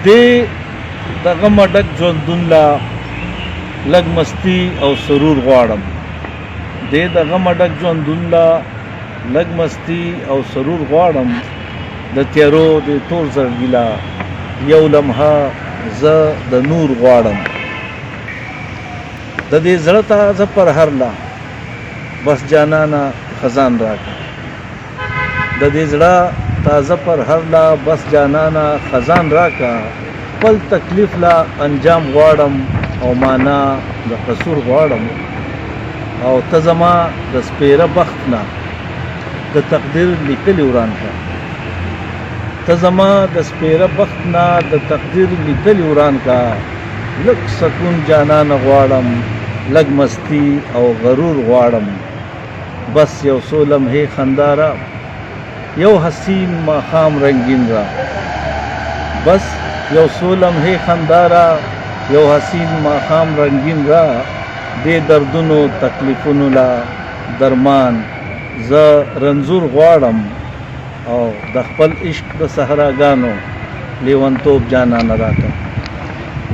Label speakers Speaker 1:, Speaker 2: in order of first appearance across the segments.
Speaker 1: دې دغه مډک ژوندون لا لږ مستی او سرور غواړم دې دغه مډک ژوندون لا لږ مستی او سرور غواړم د تیارو د تور زړګي لا یو لمحه زه د نور غواړم د دې زړه ته زه پر هر لا بس جانانا خزان راکړه د دې زړه تازه پر هر لا بس جانانا خزان راکا خپل تکلیف لا انجام غواړم او معنا د قصور غواړم او ته زما د سپیره بخت نه د تقدیر لیکلی وران کا ته زما د سپیره بخت نه د تقدیر لیکلی وران کا لږ سکون جانان غواړم لږ مستی او غرور غواړم بس یو څو لمحې خندا را یو حسین ماښام رنگین را بس یو څو لمحې خندا را یو حسین ماښام رنگین را دې دردونو تکلیفونو لا درمان زه رنځور غواړم او د خپل عشق د صحراګانو لیونتوب جانان راکړه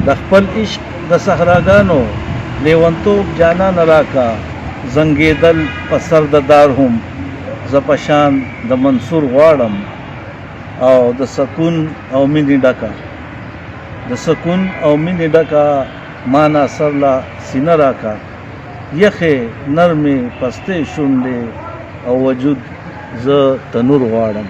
Speaker 1: د خپل عشق د صحراګانو لیونتوب جانان راکړه زنګېدل په سر د دار هم زه په شان د منصور غواړم او د سکون او مینې ډکه د سکون او مینې ډکه ما ناصر لا سینه راکړه یخې نرمې پستې شونډې او وجود زه تنور غواړم